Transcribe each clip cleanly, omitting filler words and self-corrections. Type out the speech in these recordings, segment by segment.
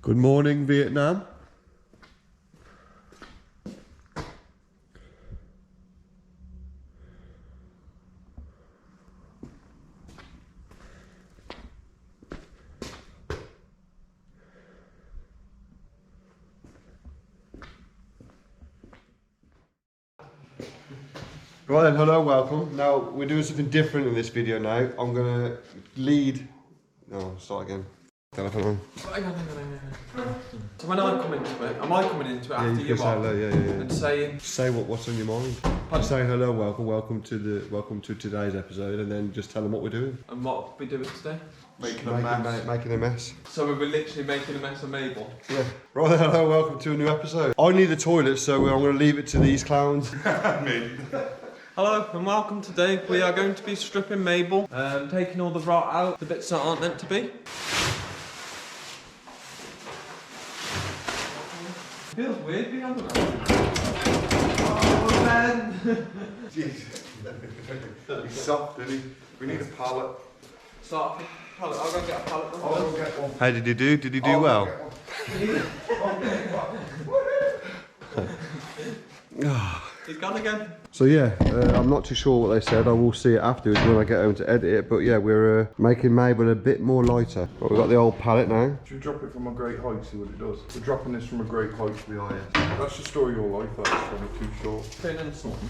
Good morning, Vietnam. Right then, hello, welcome. Now, we're doing something different in this video now. I'm going to lead... No, start again. Telephone on. Hang on. So when I come into it, am I coming into it after you say hello, yeah. And saying... Say what's on your mind. Just say hello, welcome to today's episode, and then just tell them what we're doing. And what we doing today? Making a mess. So we were literally making a mess of Mabel. Yeah. Right then, hello, welcome to a new episode. I need the toilet, so I'm going to leave it to these clowns. Me. Hello and welcome. Today we are going to be stripping Mabel, taking all the rot out, the bits that aren't meant to be. Feels weird being on the road. Oh man! Jesus. He's soft, isn't he? We need a pallet. Start a pallet. I'll go and get a pallet. I'll go get one. How did he do? Did he do well? He's gone again. So yeah, I'm not too sure what they said. I will see it afterwards when I get home to edit it. But yeah, we're making Mabel a bit more lighter. But we've got the old pallet now. Should we drop it from a great height, see what it does? We're dropping this from a great height. We are, yeah. That's the story of your life, that's probably too short. Thin and something.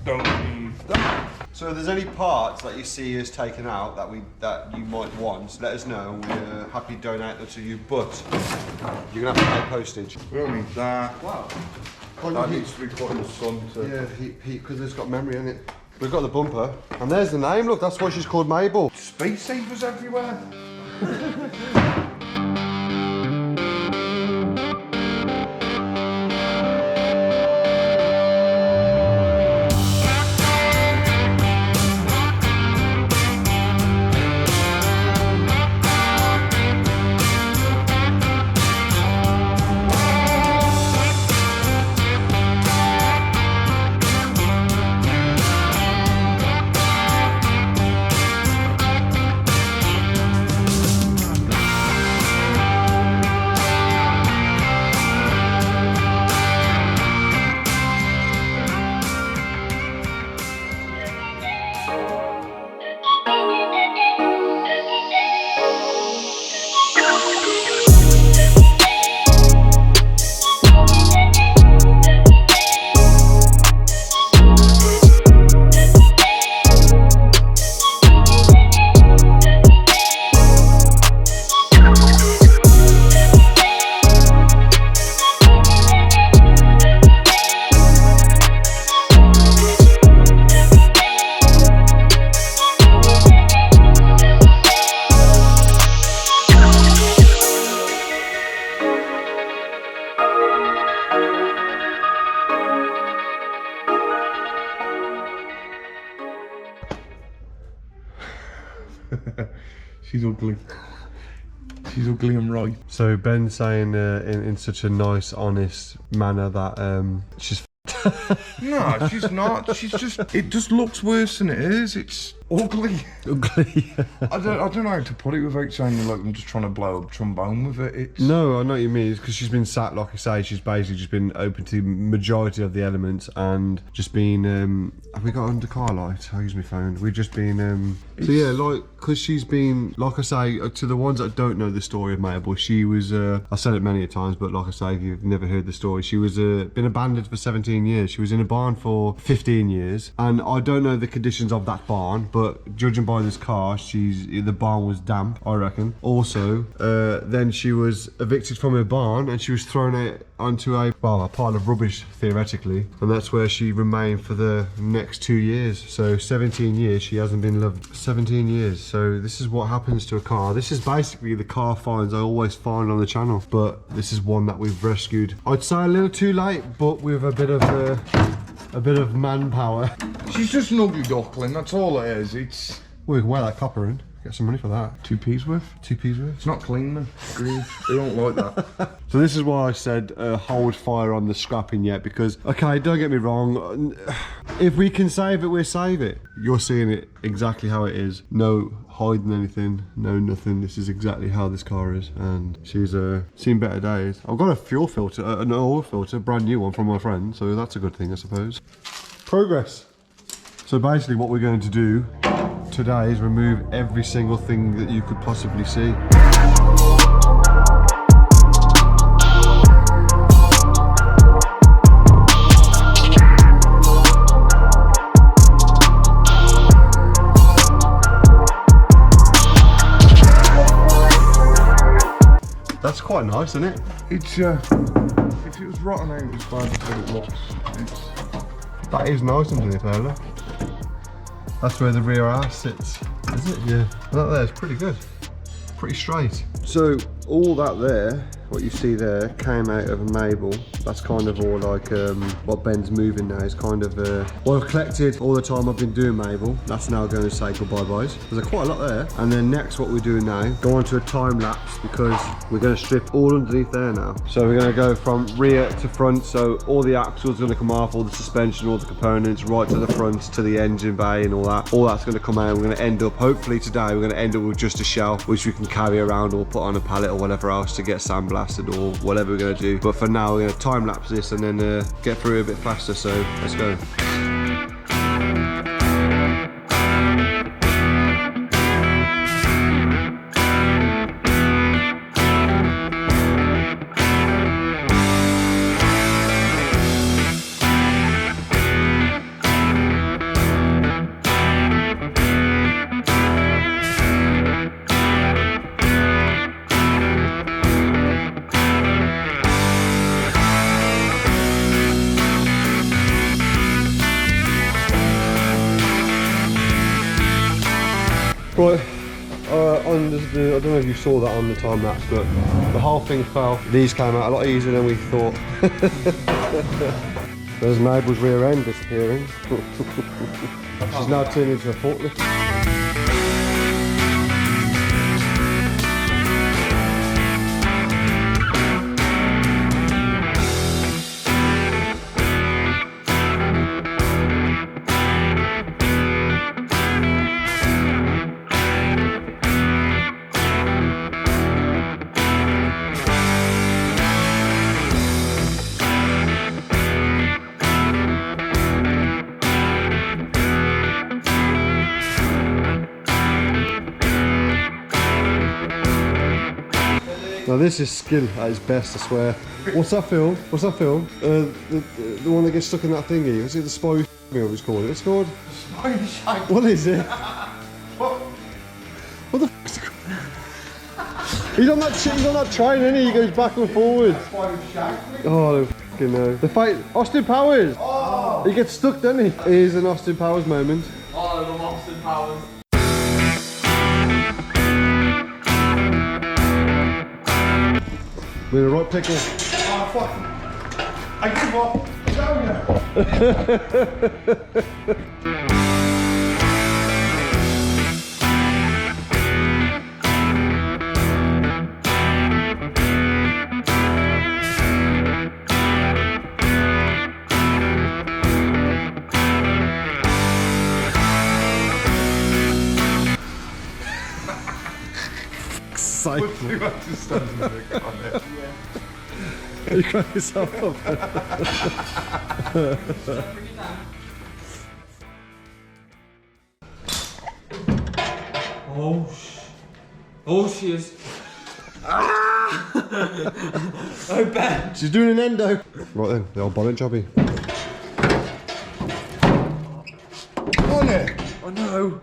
Don't need that. So if there's any parts that you see us taken out that you might want, let us know. We're happy to donate them to you, but you're gonna have to pay postage. We don't need that. Wow. That needs to be put in the sun to... Yeah, because it's got memory in it. We've got the bumper, and there's the name. Look, that's why she's called Mabel. Space savers everywhere. She's ugly. She's ugly and right. So Ben's saying in such a nice, honest manner that she's. No, she's not. She's just... It just looks worse than it is. It's ugly. Ugly. I don't know how to put it without saying like I'm just trying to blow up trombone with it. It's... No, I know what you mean. It's because she's been sat, like I say, she's basically just been open to the majority of the elements and just been. Have we got under car light? I'll use my phone. We've just been. So yeah, like, because she's been, like I say, to the ones that don't know the story of Mabel, she was. I've said it many a times, but like I say, if you've never heard the story, she was been abandoned for 17 years. She was in a barn for 15 years, and I don't know the conditions of that barn, but judging by this car, the barn was damp, I reckon. Also, then she was evicted from her barn and she was thrown out onto a pile of rubbish, theoretically, and that's where she remained for the next 2 years. So 17 years she hasn't been loved. 17 years. So this is what happens to a car. This is basically the car finds I always find on the channel, but this is one that we've rescued. I'd say a little too late, but with a bit of manpower. She's just an ugly duckling, that's all it is. It's... We can wear that copper in. Get some money for that. 2p's worth. 2p's worth. It's not clean though. Green. They don't like that. So this is why I said hold fire on the scrapping yet, because, okay, don't get me wrong, if we can save it, we'll save it. You're seeing it exactly how it is. No hiding anything, no nothing. This is exactly how this car is, and she's seen better days. I've got a fuel filter, an oil filter, brand new one from my friend, so that's a good thing, I suppose. Progress. So basically what we're going to do today is remove every single thing that you could possibly see. That's quite nice, isn't it? It's if it was rotten out, it's bad, but it looks. That is nice underneath there, look. That's where the rear arse sits, is it? Yeah. That there is pretty good. Pretty straight. So all that there, what you see there, came out of a Mabel. That's kind of all like what Ben's moving now is kind of what I've collected all the time I've been doing Mabel. That's now going to say goodbye byes. There's quite a lot there. And then next what we're doing now, go on to a time lapse because we're going to strip all underneath there now. So we're going to go from rear to front. So all the axles are going to come off, all the suspension, all the components, right to the front, to the engine bay and all that. All that's going to come out. We're going to end up, hopefully today, we're going to end up with just a shell, which we can carry around or put on a pallet or whatever else to get sandblasted or whatever we're going to do. But for now, we're going to time lapse this and then get through it a bit faster. So let's go. Right, I don't know if you saw that on the time lapse, but the whole thing fell. These came out a lot easier than we thought. There's Mabel's rear end disappearing. She's now turned into a forklift. Now this is skill at its best, I swear. What's that film? What's that film? The one that gets stuck in that thingy. Is it the spy whatever it's called? It's called? What is it? What the f is it called? He's on that train, isn't he? He goes back and forward. Oh, I don't fucking know. The fight, Austin Powers! Oh. He gets stuck, doesn't he? Here's an Austin Powers moment. Oh, I love Austin Powers. We're in a right pickle. Oh fuck! I give up. Psycho. You have to stand in the car there. You got yourself up. Oh, she is. Oh, Ben. She's doing an endo. Right then, the old bonnet jobby. On it. Oh no.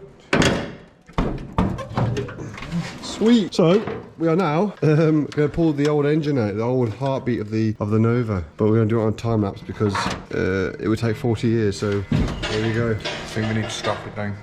Sweet. So we are now going to pull the old engine out, the old heartbeat of the Nova, but we're going to do it on time lapse because it would take 40 years. So there we go. I think we need to strap it down.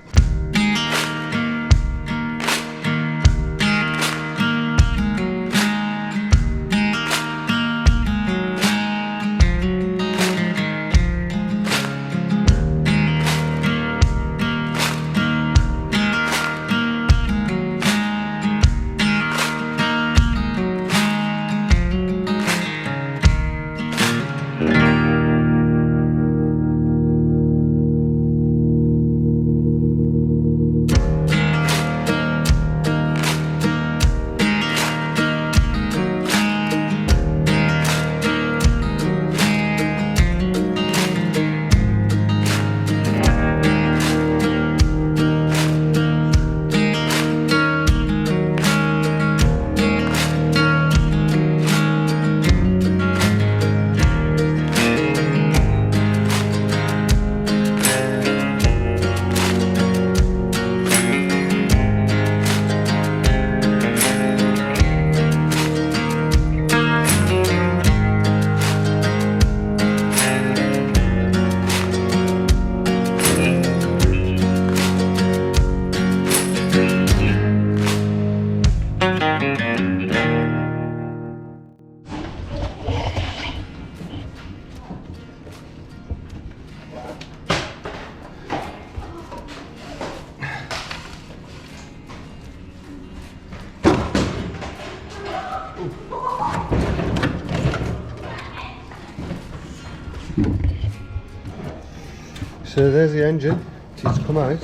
So there's the engine. It's come out.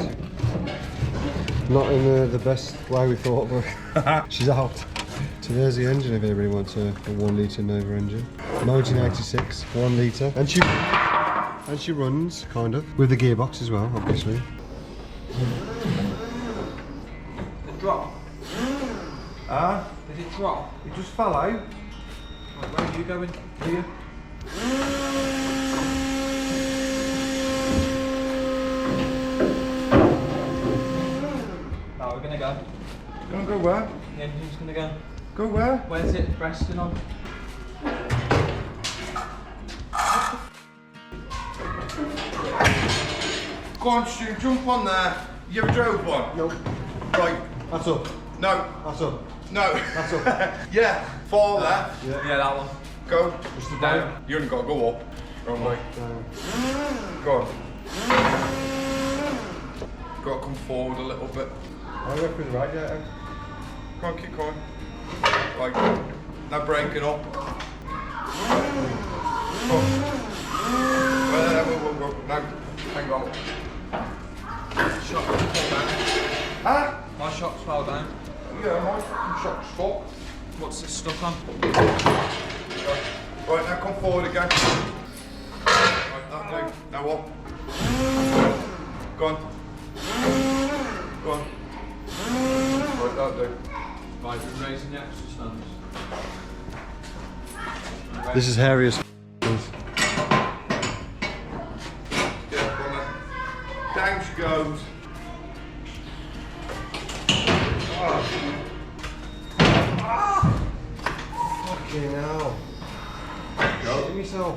Not in the best way we thought, but she's out. So there's the engine if anybody wants a 1 litre Nova engine. 1986, 1 litre. And she runs, kind of, with the gearbox as well, obviously. It drop. Did it drop? It just fell out. Right, where are you going? Here. Oh, we're gonna go. Gonna go where? The engine's gonna go. Go where? Where's it resting on? Go on, Stu, jump on there. You ever drove one? Nope. Right. That's up. No. That's up. No. That's up. Yeah. Far left. Yeah, that one. Go. Just down. You only got to go up. Wrong way. Go on. Got to come forward a little bit. I'll go through the radiator. Go on, keep going. Like, now breaking up. Go. Go. Now, hang on. Shocks fell down. Huh? My shocks fell down. Yeah, my fucking shock's fucked. What's it stuck on? Right, now come forward again. Right, that do. Now up. Go on. Go on. Right, that do. Right, we're raising the extra stands. This is hairy as Yeah, go on then. Down she goes. Fucking hell. Go to myself.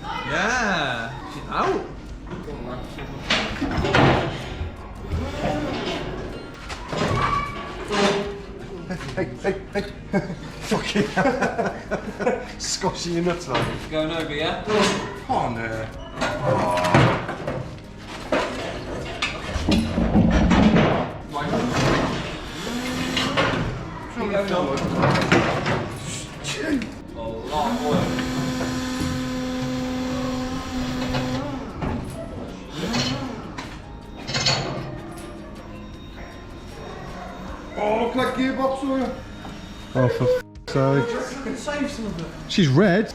Yeah, she's out. Hey. Fucking hell. Squashing your nuts like it. Going over, yeah? Come on there. Keep going on. A lot of oil. Oh, look at that gearbox oil. Oh, for f***'s sake. Save some of it. She's red.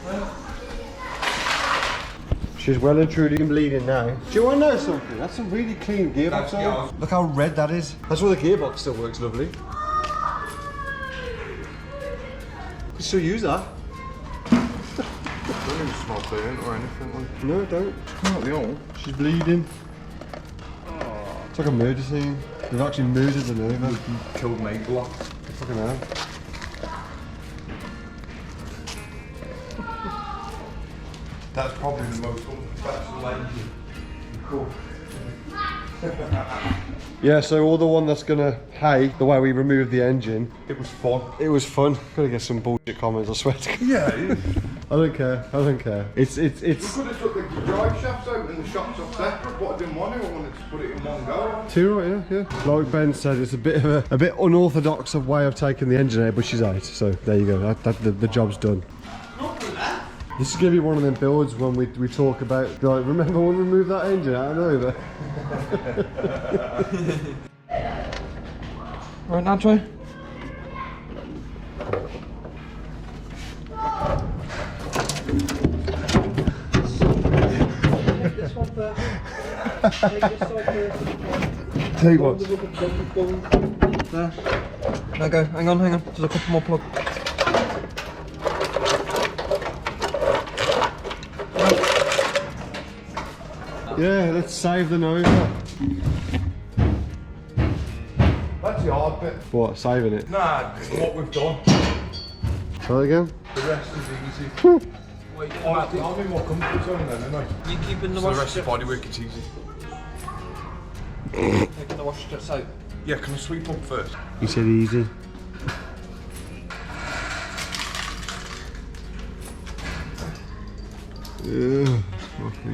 She's well and truly bleeding now. Do you want to know something? That's a really clean gearbox oil. Look how red that is. That's why the gearbox still works lovely. You can still use that. Don't even smell burnt or anything like. No, don't. Not the old. She's bleeding. It's like a murder scene. They've actually murdered the Nova. Killed Mabel. Fucking hell. That's probably the most unprofessional engine. Cool. Yeah, so all the one that's gonna hate the way we removed the engine. It was fun. It was fun. Gotta get some bullshit comments, I swear to God. Yeah, it is. I don't care. It's We could have took the drive shafts out and the shocks off separate, but I didn't want to. I wanted to put it in one go. two, right? Yeah. Like Ben said, it's a bit of a bit unorthodox of way of taking the engine out, but she's out. So there you go. The job's done. This is gonna be one of them builds when we talk about, like, remember when we moved that engine out of Nova? Right now, Troy. This one first. Take this side first. Tell you what. There. Now go. Hang on. There's a couple more plugs. Yeah, let's save the Nova. That's the hard bit. What? Saving it? Nah, what we've done. Try it again. The rest is easy. What are you I'm in more comfort zone then, isn't I? You keeping the So wash the rest of strips? the bodywork, it's easy. Taking the wash strips out. Yeah, can I sweep up first? You said easy. Yeah,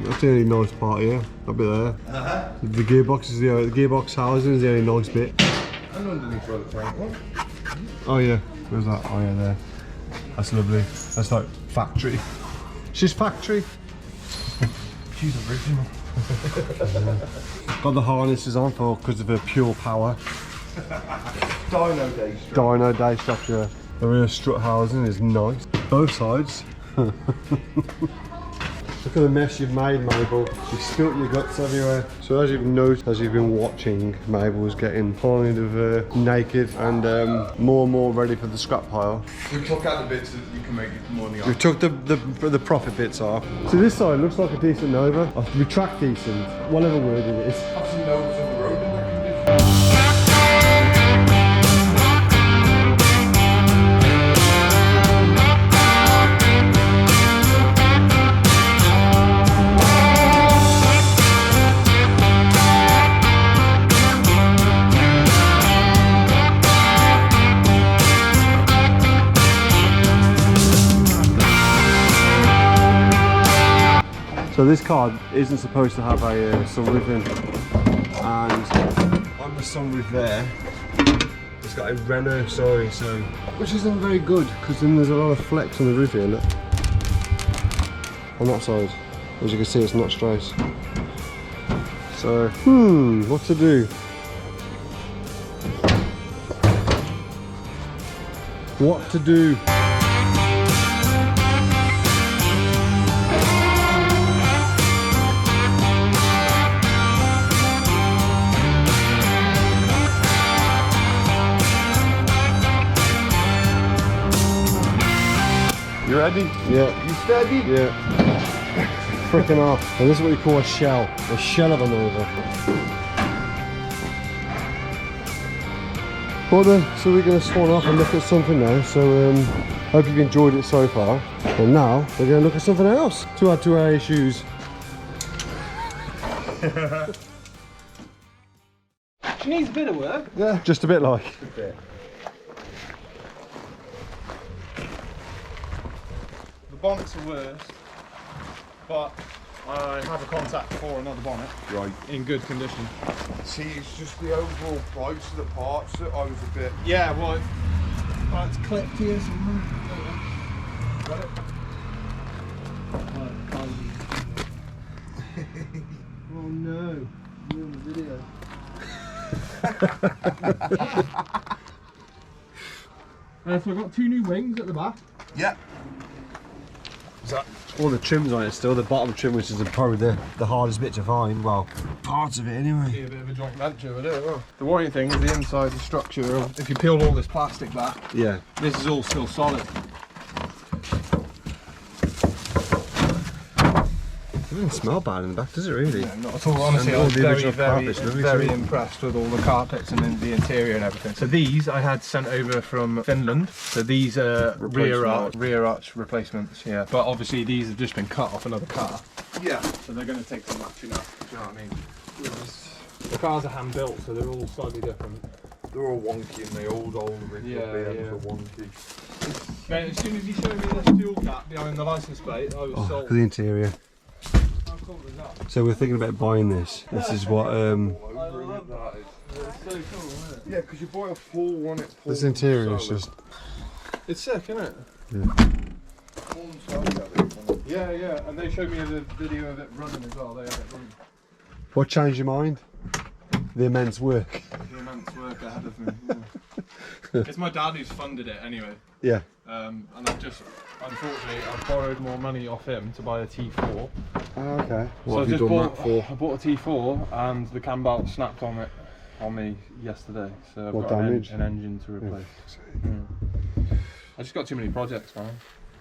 that's the only nice part here. That bit there. The gearbox is the gearbox housing is the only nice bit. And underneath where the tank was. Oh yeah, where's that? Oh yeah, there. That's lovely. That's like factory. She's factory. She's original. Got the harnesses on for because of her pure power. Dino day strap. Dino day strap, yeah. The rear strut housing is nice. Both sides. Look at the mess you've made, Mabel. You've spilt your guts everywhere. So as you've noticed, as you've been watching, Mabel's getting kind of naked and more and more ready for the scrap pile. We took out the bits that you can make money on. We took the profit bits off. So this side looks like a decent Nova. I retract decent, whatever word it is. Have some Novas on the road in that condition. So this car isn't supposed to have a sunroof in, and on the sunroof there, it's got a Renault sign, so which isn't very good because then there's a lot of flex on the roof here. Look, on that side, as you can see, it's not straight. So, what to do? What to do? You ready? Yeah. You steady? Yeah. Freaking off. And this is what you call a shell of a Nova. Well then, so we're going to swan off and look at something now. So hope you've enjoyed it so far. And now we're going to look at something else to add to our issues. She needs a bit of work. Yeah, just a bit like. A bit. The bonnets are worse, but I have a contact for another bonnet. Right. In good condition. See, it's just the overall price of the parts that I was a bit... Yeah, well, it's clipped here somewhere. Got it? Oh no, you're on the video. So I've got two new wings at the back. Yeah. All the trims on it still, the bottom trim, which is probably the hardest bit to find. Well, parts of it anyway. Be a bit of a joint venture with it. Well, the worrying thing is the inside, the structure of, if you peeled all this plastic back, Yeah. this is all still solid. It doesn't smell bad in the back, does it really? Yeah, not at all. Honestly, And I all was the very, original carpets, lovely, very isn't it? impressed with all the carpets and then the interior and everything. So these I had sent over from Finland. So these are rear arch replacements. Yeah, but obviously these have just been cut off another car. Yeah. So they're going to take some matching up. Do you know what I mean? The cars are hand built, so they're all slightly different. They're all wonky and they old Rich BMs are wonky. Mate, as soon as you showed me this fuel cap behind the license plate, I was Oh, sold. look at the interior. How cool is that? So we're thinking about buying this. This is what All over it, that is. It's so cool, isn't it? Yeah, because you buy a full one, it this interior is just It's sick, isn't it? Yeah, yeah, and they showed me the video of it running as well. They had it running. what changed your mind? The immense work. The immense work ahead of me. Yeah. It's my dad who's funded it anyway. Yeah. And I've just, unfortunately, I've borrowed more money off him to buy a T4. Oh, okay. So What I have you just done that for? I bought a T4 and the cam belt snapped on me yesterday. So I've What got damage? an engine to replace. Yeah. I just got too many projects, man.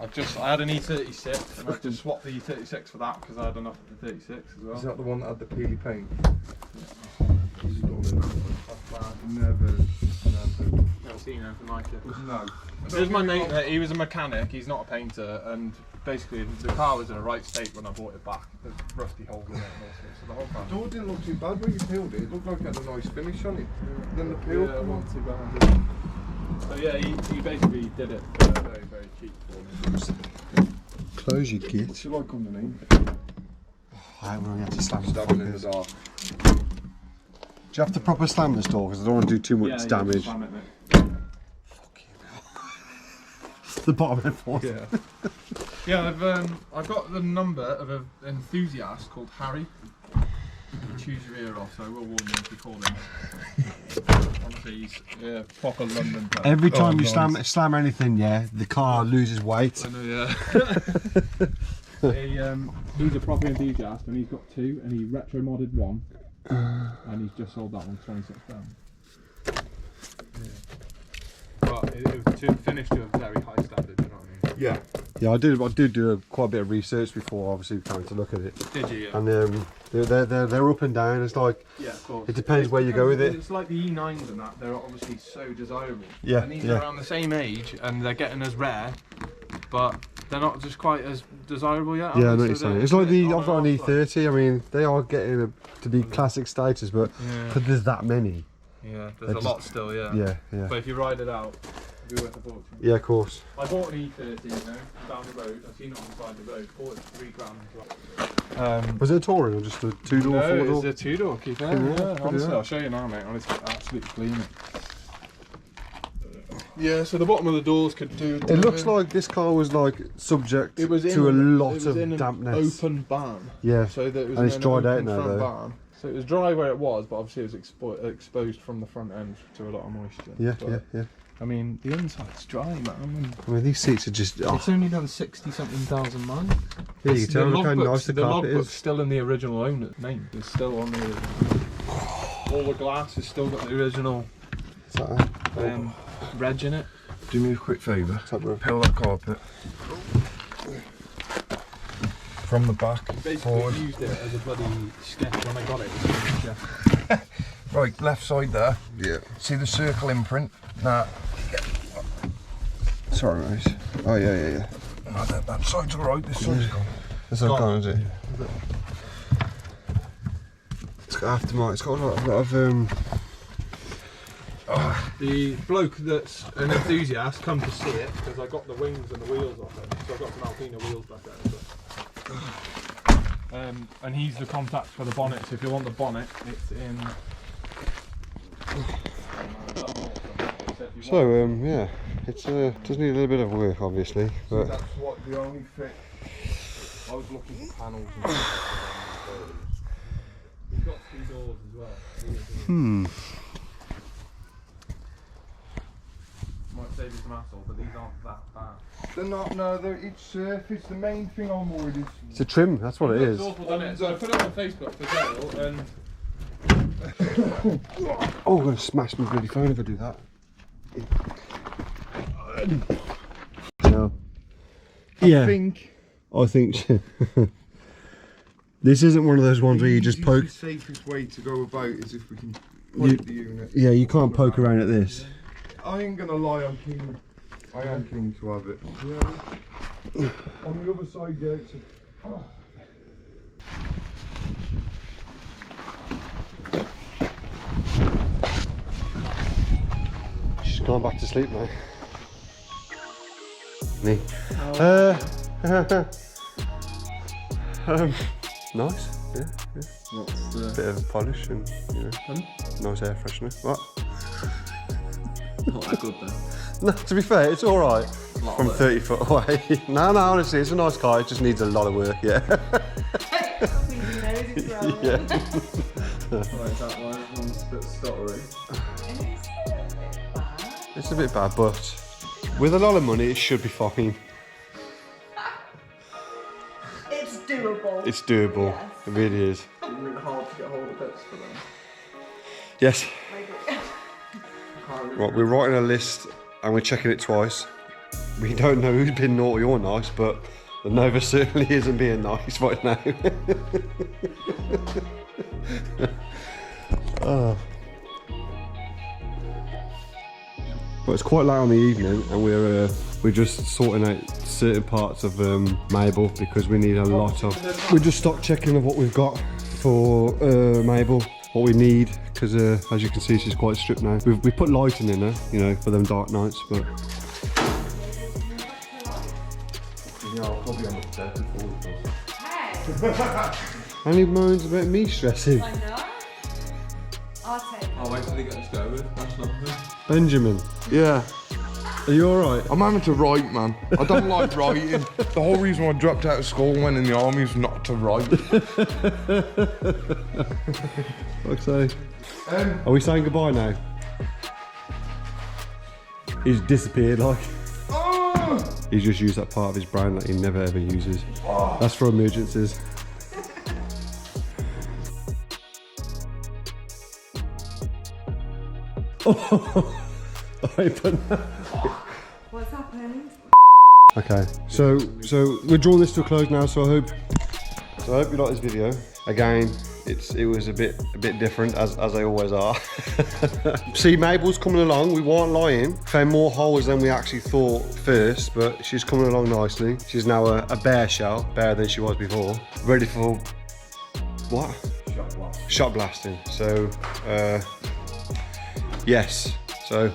I had an E36 and I just swapped the E36 for that because I had enough of the 36 as well. Is that the one that had the peely paint? Never seen anything like it. No. There's my mate, he was a mechanic, he's not a painter, and basically the car was in a right state when I bought it back. There's rusty holes in it and all sorts, so the whole car. The door didn't look too bad when you peeled it. It looked like it had a nice finish on it. Then the peel Yeah, come on. not too bad. So yeah, he basically did it very, very cheap for me. Close your gate. What's it like underneath? I will have to slam the Stabbing in the fuckers. dark. Do you have to proper slam this door because I don't want to do too much damage? Slam it, mate. Fuck you. the bottom end for. Yeah. Yeah, I've got the number of an enthusiast called Harry. Choose your ear off, so I will warn you if you call him. Honestly, he's proper London player. Every time you slam anything, yeah, the car loses weight. I know, yeah. He's a proper enthusiast, and he's got 2, and he retro modded 1, and he's just sold that one for £26. Yeah. But it was finished to a very high standard, you know what I mean? Yeah. Yeah, I did do quite a bit of research before, obviously, coming to look at it. Did you? Yeah. And they're up and down. It's like, yeah, of course. It depends where you go with it. It's like the E9s and that. They're obviously so desirable. Yeah. And these are around the same age, and they're getting as rare, but they're not just quite as desirable yet. Yeah, I know what you're saying. It's like I've got an E30. I mean, they are getting to be classic status, but because there's that many. Yeah, there's a lot still. Yeah. Yeah, yeah. But if you ride it out, it'll be worth a fortune. Yeah, of course. I bought an E30, you know, down the road. I've seen it on the side of the road. Bought it for £3 grand. Was it a touring or just a 2-door, no, 4-door? it's a 2-door. Keep it. Yeah, honestly, I'll show you now, mate. Honestly, absolutely clean it. Yeah, so the bottom of the doors could do. It looks like this car was like subject to a lot of dampness. Open barn. Yeah. So that it was and it's dried out open now, front though. barn. So it was dry where it was, but obviously it was exposed from the front end to a lot of moisture. Yeah, but, yeah. I mean, the inside's dry, man. I mean, these seats are just. Oh. It's only done 60-something thousand miles. Yeah, you can tell look how nice the carpet logbook's is. still in the original owner's name. It's still on the. All the glass has still got the original reg in it. Do me a quick favour. Bro? Peel that carpet from the back forward. Used it as a bloody sketch when I got it. Right, left side there. Yeah. See the circle imprint? Nah. Sorry, mate. Oh, yeah. No, that side's alright, this side's gone. It's all gone, is it? It's got aftermarket. It's got a lot of The bloke that's an enthusiast come to see it because I got the wings and the wheels off it, so I got some Alpina wheels back there. And he's the contact for the bonnet. So if you want the bonnet, it's in. So yeah, it does need a little bit of work, obviously, but That's what the only thing. I was looking for panels and stuff. He's got 2 doors as well. Might save you some hassle, but these aren't that bad. They're not. No, it's surface. The main thing I'm worried is. it's a trim. That's what it is. It's awful, doesn't it? So I put it on Facebook for sale, and Oh, I'm gonna smash my bloody phone if I do that. No. I think this isn't one of those ones where you just poke. The safest way to go about is if we can point the unit. Yeah, you can't poke around at this. I ain't gonna lie, I'm keen. I am keen to have it. Yeah. On the other side, yeah, it's She's gone back to sleep now. Me. Nice. Yeah. Bit of polish and nice air freshener. What? Not that good though. No, to be fair, it's all right from 30 foot away. no, honestly, it's a nice car. It just needs a lot of work. Yeah. Yeah. It's a bit bad, but with a lot of money, it should be fine. It's doable. It's doable. Yes. It really is. it's really hard to get hold of bits for them. Yes. Right, we're writing a list and we're checking it twice. We don't know who's been naughty or nice, but the Nova certainly isn't being nice right now. Oh. But it's quite late on the evening, and we're just sorting out certain parts of Mabel because we need a lot of. We're just stock checking of what we've got for Mabel, what we need, because as you can see, she's quite stripped now. We put lighting in her, you know, for them dark nights, but. Yeah, I'll probably end up dead before it does. Hey, And he moans about me stressing. I know. I'll take it. I'll wait till he gets going. That's nothing. Benjamin. Yeah. Are you alright? I'm having to write, man. I don't like writing. The whole reason why I dropped out of school and went in the army is not to write. Fuck's sake. Are we saying goodbye now? He's disappeared, like. He's just used that part of his brain that he never ever uses. That's for emergencies. What's happened? Okay, so we're drawing this to a close now. So I hope you like this video. Again, it was a bit different as they always are. See, Mabel's coming along. We weren't lying. Found more holes than we actually thought first, but she's coming along nicely. She's now a bear shell, better than she was before. Ready for what? Shot blasting. So yes. So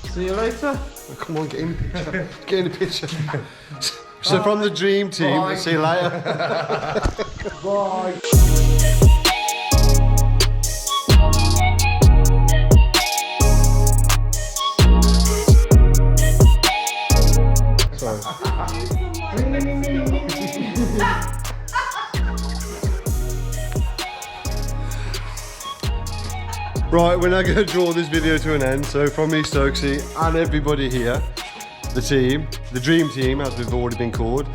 See you later. oh, come on, get in the picture. Get in the picture. So from the dream team, Bye. see you later. Bye. Right, we're now going to draw this video to an end. So from Imstokze and everybody here, the team, the dream team as we've already been called.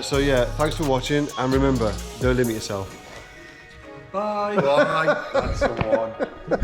So yeah, thanks for watching and remember, don't limit yourself. Bye. Bye. That's the one.